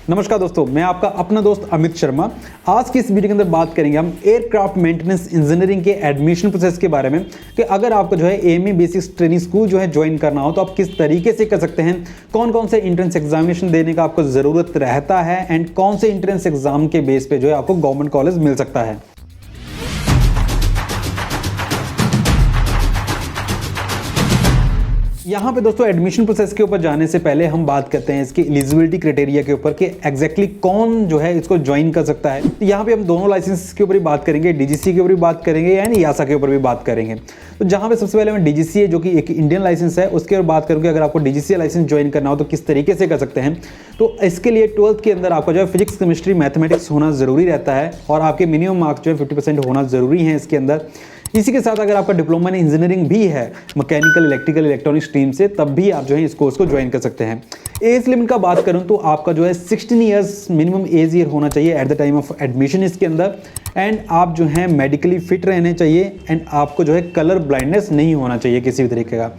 नमस्कार दोस्तों, मैं आपका अपना दोस्त अमित शर्मा। आज की इस वीडियो के अंदर बात करेंगे हम एयरक्राफ्ट मेंटेनेंस इंजीनियरिंग के एडमिशन प्रोसेस के बारे में कि अगर आपको जो है एएमई बेसिक ट्रेनिंग स्कूल जो है ज्वाइन करना हो तो आप किस तरीके से कर सकते हैं, कौन कौन से एंट्रेंस एग्जामिनेशन देने का आपको ज़रूरत रहता है एंड कौन से एंट्रेंस एग्जाम के बेस पे जो है आपको गवर्नमेंट कॉलेज मिल सकता है। यहाँ पे दोस्तों एडमिशन प्रोसेस के ऊपर जाने से पहले हम बात करते हैं इसकी एलिजिबिलिटी क्राइटेरिया के ऊपर कि एग्जैक्टली कौन जो है इसको ज्वाइन कर सकता है। तो यहाँ पे हम दोनों लाइसेंस के ऊपर ही बात करेंगे, डीजीसी के ऊपर भी बात करेंगे यानी यासा के ऊपर भी बात करेंगे। तो जहाँ पे सबसे पहले मैं डीजीसी है जो कि एक इंडियन लाइसेंस है उसके ऊपर बात करूँगी। अगर आपको डीजीसी लाइसेंस ज्वाइन करना हो तो किस तरीके से कर सकते हैं, तो इसके लिए 12th के अंदर आपका जो है फिजिक्स केमिस्ट्री मैथमेटिक्स होना ज़रूरी रहता है और आपके मिनिमम मार्क्स जो है 50% होना ज़रूरी है इसके अंदर। इसी के साथ अगर आपका डिप्लोमा इन इंजीनियरिंग भी है मैकेनिकल इलेक्ट्रिकल इलेक्ट्रॉनिक स्ट्रीम से, तब भी आप जो है इस कोर्स को ज्वाइन कर सकते हैं। एज लिमिट का बात करूं तो आपका जो है 16 ईयर्स मिनिमम एज ईयर होना चाहिए at the time of admission इसके अंदर। एंड आप जो है मेडिकली फिट रहने चाहिए एंड आपको जो है कलर ब्लाइंडनेस नहीं होना चाहिए किसी भी तरीके का।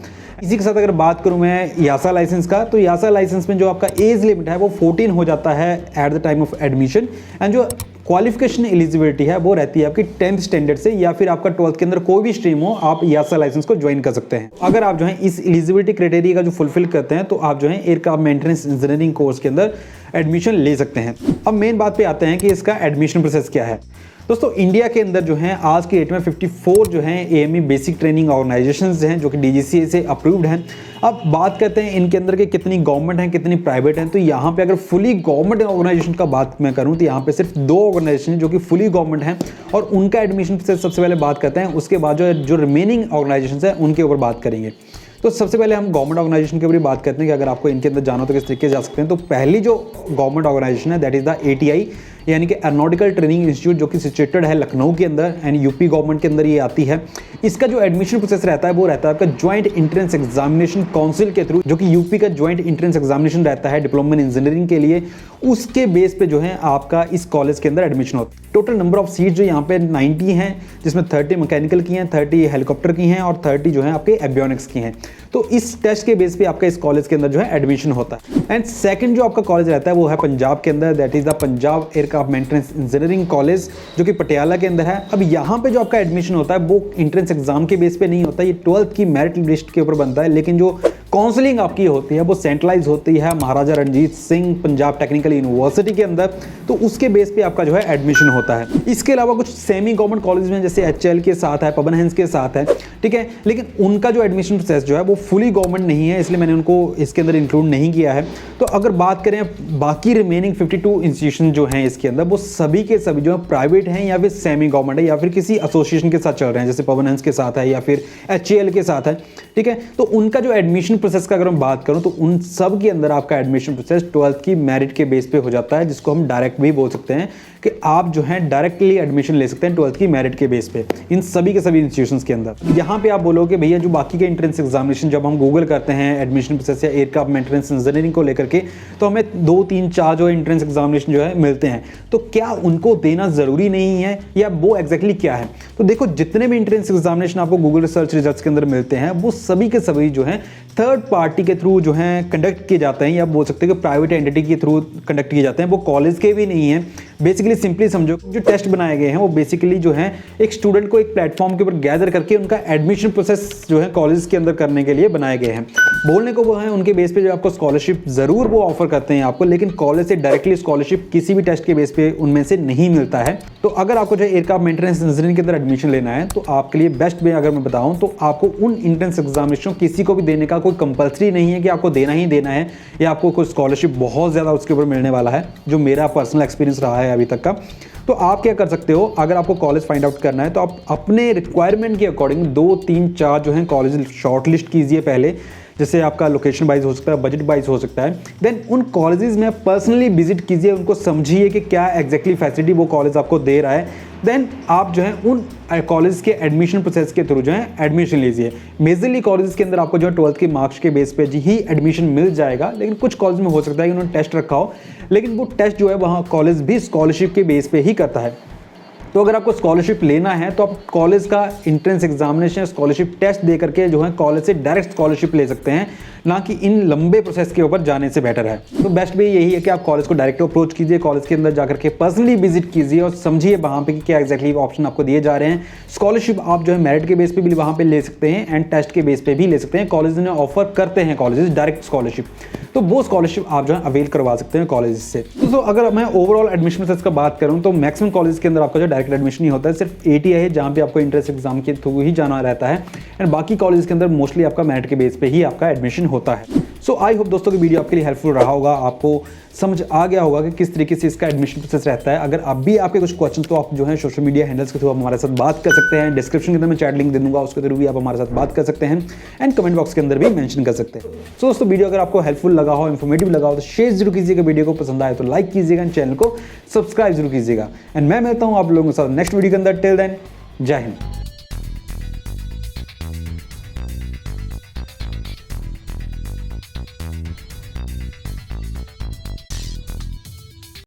इसी के साथ अगर बात करूं मैं यासा लाइसेंस का, तो यासा लाइसेंस में जो आपका एज लिमिट है वो 14 हो जाता है at the time of admission and जो क्वालिफिकेशन एलिजिबिलिटी है वो रहती है आपकी 10th स्टैंडर्ड से या फिर आपका 12th के अंदर कोई भी स्ट्रीम हो, आप यासा लाइसेंस को ज्वाइन कर सकते हैं। अगर आप जो है इस एलिजिबिलिटी क्राइटेरिया का जो फुलफिल करते हैं तो आप जो है एयरक्राफ्ट मेंटेनेंस इंजीनियरिंग कोर्स के अंदर एडमिशन ले सकते हैं। अब मेन बात पे आते हैं कि इसका एडमिशन प्रोसेस क्या है। दोस्तों इंडिया के अंदर जो है आज की डेट में 54 जो है एएमई बेसिक ट्रेनिंग ऑर्गेनाइजेशंस हैं जो कि डीजीसीए से अप्रूव्ड हैं। अब बात करते हैं इनके अंदर के कितनी गवर्नमेंट हैं कितनी प्राइवेट हैं। तो यहाँ पे अगर फुली गवर्नमेंट ऑर्गेनाइजेशन का बात मैं करूँ तो यहाँ पे सिर्फ 2 ऑर्गेनाइजेशन जो कि फुली गवर्नमेंट हैं और उनका एडमिशन प्रोसेस सबसे पहले बात करते हैं। उसके बाद जो रिमेनिंग ऑर्गेनाइजेशन हैं उनके ऊपर बात करेंगे। तो सबसे पहले हम गवर्नमेंट ऑर्गेनाइजेशन के ऊपर बात करते हैं कि अगर आपको इनके अंदर जाना हो तो किस तरीके से जा सकते हैं। तो पहली जो गवर्नमेंट ऑर्गेनाइजेशन है दैट इज द एटीआई यानी कि एरोनॉटिकल ट्रेनिंग इंस्टीट्यूट जो कि सिचुएटेड है लखनऊ के अंदर एंड यूपी गवर्नमेंट के अंदर ये आती है। इसका जो एडमिशन प्रोसेस रहता है वो रहता है आपका ज्वाइंट एंट्रेंस एग्जामिनेशन काउंसिल के थ्रू, जो कि यूपी का ज्वाइंट एंट्रेंस एग्जामिनेशन रहता है डिप्लोमा इन इंजीनियरिंग के लिए। उसके बेस पे जो है आपका इस कॉलेज के अंदर एडमिशन होता है। टोटल नंबर ऑफ सीट जो यहाँ पे 90 हैं जिसमें 30 मैकेनिकल की हैं, 30 हेलीकॉप्टर की हैं और 30 जो है आपके एवियोनिक्स की हैं। तो इस टेस्ट के बेस पे आपका इस कॉलेज के अंदर जो है एडमिशन होता है। एंड सेकंड जो आपका कॉलेज रहता है वो है पंजाब के अंदर, that is the Punjab aircraft maintenance engineering college जो कि पटियाला के अंदर है। अब यहाँ पे जो आपका एडमिशन होता है वो एंट्रेंस एग्जाम के बेस पे नहीं होता, ये 12th की मेरिट लिस्ट के ऊपर बनता है। लेकिन जो काउंसलिंग आपकी होती है वो सेंट्रलाइज होती है महाराजा रणजीत सिंह पंजाब टेक्निकल यूनिवर्सिटी के अंदर, तो उसके बेस पे आपका जो है एडमिशन होता है। इसके अलावा कुछ सेमी गवर्नमेंट कॉलेज में जैसे एचएल के साथ है, पवन हंस के साथ है, ठीक है, लेकिन उनका जो एडमिशन प्रोसेस जो है वो फुली गवर्नमेंट नहीं है, इसलिए मैंने उनको इसके अंदर इंक्लूड नहीं किया है। तो अगर बात करें बाकी रिमेनिंग 52 इंस्टीट्यूशन जो हैं इसके अंदर, वो सभी के सभी जो है प्राइवेट हैं या फिर सेमी गवर्नमेंट है या फिर किसी एसोसिएशन के साथ चल रहे हैं, जैसे पवन हंस के साथ है या फिर एचएल के साथ है, ठीक है। तो उनका जो एडमिशन प्रोसेस का अगर हम बात करूं तो उन सब के अंदर आपका एडमिशन प्रोसेस 12th की मेरिट के बेस पे हो जाता है, जिसको हम डायरेक्ट भी बोल सकते हैं कि आप जो है डायरेक्टली एडमिशन ले सकते हैं 12th की मेरिट के बेस पे इन सभी के सभी इंस्टीट्यूशंस के अंदर। यहाँ पे आप बोलोगे भैया जो बाकी के एंट्रेंस एग्जामिनेशन जब हम गूगल करते हैं एडमिशन प्रोसेस या एयरक्राफ्ट मेंटेनेंस इंजीनियरिंग को लेकर के, तो हमें 2 3 4 जो एंट्रेंस एग्जामिनेशन जो है मिलते हैं, तो क्या उनको देना जरूरी नहीं है या वो एग्जैक्टली क्या है। तो देखो जितने भी एंट्रेंस एग्जामिनेशन आपको गूगल रिसर्च रिजल्ट्स के अंदर मिलते हैं वो सभी के सभी जो है थर्ड पार्टी के थ्रू जो है कंडक्ट किए जाते हैं, या बोल सकते हैं कि प्राइवेट एंटिटी के थ्रू कंडक्ट किए जाते हैं, वो कॉलेज के भी नहीं है। बेसिकली सिंपली समझो जो टेस्ट बनाए गए हैं वो बेसिकली जो है एक स्टूडेंट को एक प्लेटफॉर्म के ऊपर गैदर करके उनका एडमिशन प्रोसेस जो है कॉलेज के अंदर करने के लिए बनाए गए हैं। बोलने को वो है उनके बेस पे जो आपको स्कॉलरशिप जरूर वो ऑफर करते हैं आपको, लेकिन कॉलेज से डायरेक्टली स्कॉलरशिप किसी भी टेस्ट के बेस पे उनमें से नहीं मिलता है। तो अगर आपको जो है एयरक्राफ्ट मेंटेनेंस इंजीनियरिंग के अंदर एडमिशन लेना है तो आपके लिए बेस्ट वे अगर मैं बताऊं तो आपको उन एंट्रेंस एग्जामिनेशन किसी को भी देने का कोई कंपल्सरी नहीं है कि आपको देना ही देना है या आपको कोई स्कॉलरशिप बहुत ज़्यादा उसके ऊपर मिलने वाला है, जो मेरा पर्सनल एक्सपीरियंस रहा है अभी तक का। तो आप क्या कर सकते हो, अगर आपको कॉलेज फाइंड आउट करना है तो आप अपने रिक्वायरमेंट के अकॉर्डिंग 2 3 4 जो है कॉलेज शॉर्ट लिस्ट कीजिए पहले, जैसे आपका लोकेशन वाइज हो सकता है, बजट वाइज हो सकता है। देन उन कॉलेजेस में पर्सनली विजिट कीजिए, उनको समझिए कि क्या एग्जैक्टली फैसिलिटी वो कॉलेज आपको दे रहा है। देन आप जो है उन कॉलेज के एडमिशन प्रोसेस के थ्रू जो है एडमिशन लीजिए। मेजरली कॉलेज के अंदर आपको जो है 12th के मार्क्स के बेस पे ही एडमिशन मिल जाएगा, लेकिन कुछ कॉलेज में हो सकता है कि उन्होंने टेस्ट रखा हो, लेकिन वो टेस्ट जो है वहाँ कॉलेज भी स्कॉलरशिप के बेस पे ही करता है। तो अगर आपको स्कॉलरशिप लेना है तो आप कॉलेज का एंट्रेंस एग्जामिनेशन, स्कॉलरशिप टेस्ट दे करके जो है कॉलेज से डायरेक्ट स्कॉलरशिप ले सकते हैं, ना कि इन लंबे प्रोसेस के ऊपर जाने से बेटर है। तो बेस्ट वे यही है कि आप कॉलेज को डायरेक्ट अप्रोच कीजिए, कॉलेज के अंदर जाकर के पर्सनली विजिट कीजिए और समझिए वहाँ पे कि क्या एग्जैक्टली ऑप्शन आपको दिए जा रहे हैं। स्कॉलरशिप आप जो है मेरिट के बेस पे भी वहाँ पे ले सकते हैं एंड टेस्ट के बेस पे भी ले सकते हैं। कॉलेज ने ऑफर करते हैं कॉलेजेस डायरेक्ट स्कॉलरशिप, तो वो स्कॉलरशिप आप जो है अवेल करवा सकते हैं कॉलेज से। तो अगर मैं ओवरऑल एडमिशन प्रोसेस का बात करूँ तो मैक्सिमम कॉलेज के अंदर आपका जो डायरेक्ट एडमिशन ही होता है, सिर्फ ATI है जहाँ पे आपको इंट्रेंस एग्जाम के थ्रू ही जाना रहता है एंड बाकी कॉलेज के अंदर मोस्टली आपका मेरिट के बेस पे ही आपका एडमिशन होता है। सो आई होप दोस्तों की वीडियो आपके लिए हेल्पफुल रहा होगा, आपको समझ आ गया होगा कि किस तरीके से इसका एडमिशन प्रोसेस रहता है। अगर अब भी आपके कुछ क्वेश्चन तो आप जो है सोशल मीडिया हैंडल्स के थ्रू आप हमारे साथ बात कर सकते हैं। डिस्क्रिप्शन के अंदर मैं चैट लिंक दे दूंगा, उसके थ्रू भी आप हमारे साथ बात कर सकते हैं एंड कमेंट बॉक्स के अंदर भी मेंशन कर सकते हैं। सो दोस्तों वीडियो अगर आपको हेल्पफुल लगा हो, इन्फॉर्मेटिव लगा हो तो शेयर जरूर कीजिएगा, वीडियो को पसंद आए तो लाइक कीजिएगा, चैनल को सब्सक्राइब जरूर कीजिएगा एंड मैं मिलता हूँ आप लोगों के साथ नेक्स्ट वीडियो के अंदर। टिल देन जय हिंद।